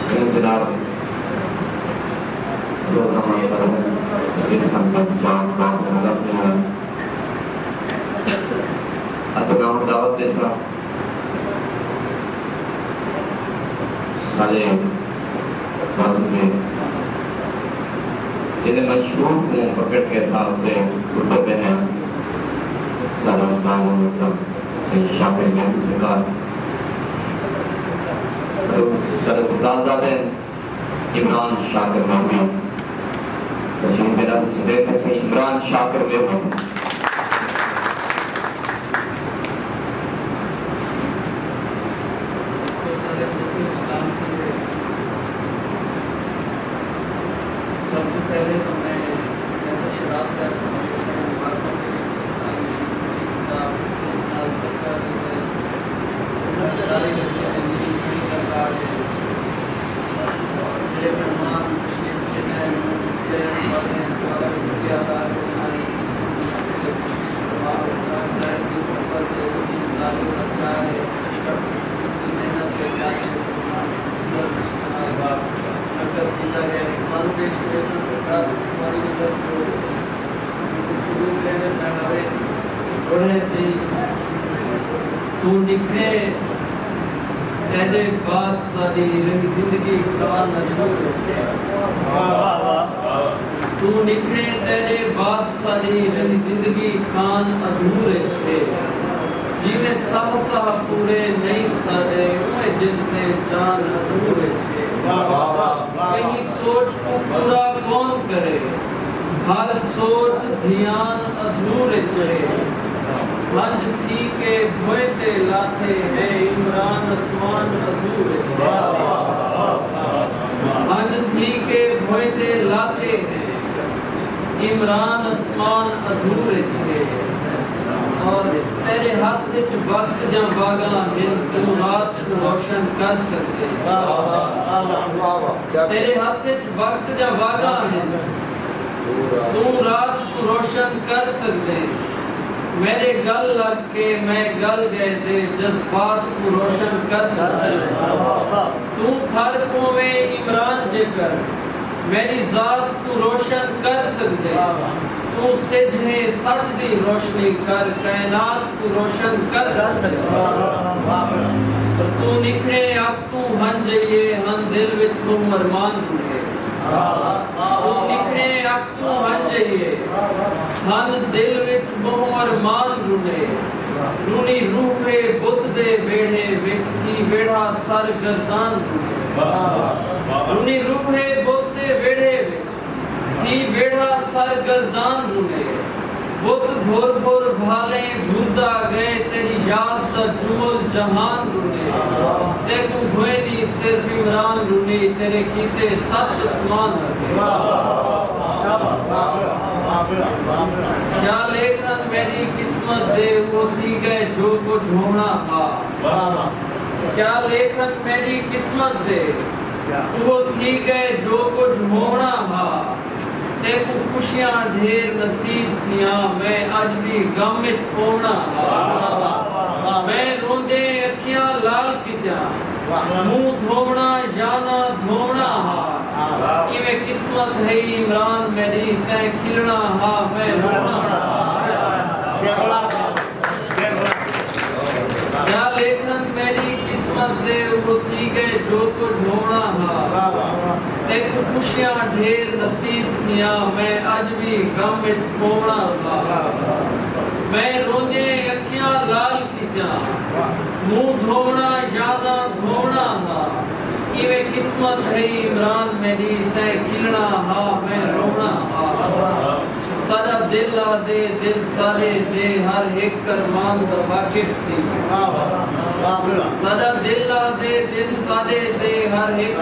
जनाब रोज़नामा पर इसके संबंध जान खास नज़र से है अतुगाम दावत देसा साले बाद में जिन्हें मशहूर को पकड़ के साथ में उठते हैं सारा उस्ताद मतलब सही शामिल में सिकार सारे उस्ताद आते इमरान शाकिर महमी तस्वीर मेरा तस्वीर में से इमरान शाकिर महमी सबसे पहले तो मैं शराब से तू निखरे तेरे बाद सारी रही जिंदगी कान तू निखरे तेरे बाद सारी रही जिंदगी खान अधूरे छे जिवे साह साह पूरे नहीं सारे उए जितने जान अधूरे छे कहीं सोच को पूरा कौन करे हर सोच ध्यान अधूरे छे हंज थी के भोयते लाथे है इमरान आसमान अधूरे हंज थी के भोयते लाथे है इमरान आसमान अधूरे छे और तेरे हाथ च वक्त जा बागा है तू रात को रोशन कर सकते तेरे हाथ च वक्त जा बागा है तू रात को रोशन कर सकते मेरे गल लग के मैं गल गए थे जज्बात को रोशन कर सकते तू फर्कों में इमरान जेकर मेरी जात को रोशन कर सकते तू सिजहे सच दी रोशनी कर कायनात को रोशन कर सकते तू निखरे अब तू हन जाइए हन दिल विच तू अरमान रूले तू निखरे अब तू हन जाइए हन दिल विच मोह अरमान रूले रूनी रूहे बुत दे बेड़े विच थी बेड़ा सर गर्दान रूनी रूहे बुत दे बेड़े विच थी बेड़ा सर गर्दान रूले बुत भोर भोर भाले भूलदा गए तेरी याद दा जुमल जहान रूले ते तू भोएनी सिर्फ इमरान रूली तेरे कीते सत आसमान रूले क्या लेखन मेरी किस्मत दे वो थी गए जो कुछ होना था क्या लेखन मेरी किस्मत दे वो थी गए जो कुछ होना था तेको खुशियां ढेर नसीब थियां मैं आज भी गम विच खोना मैं रोंदे अखियां लाल कित्या मुंह धोवना जाना धोवना इवे किस्मत है इमरान मेरी तै खिलना हा मैं रोना क्या लेखन मेरी किस्मत दे वो थी गए जो कुछ होना तेको खुशियां ढेर नसीब थियां मैं आज भी गम विच खोना मैं रोंदे अखियां लाल कित्या मुंह धोवना यादा धोवना इवे किस्मत है इमरान मेरी तै खिलना हा मैं रोना सादा दिल आ दे दिल साले दे हर एक करमान दा वाकिफ थी सादा दिल आ दे दिल साले दे हर एक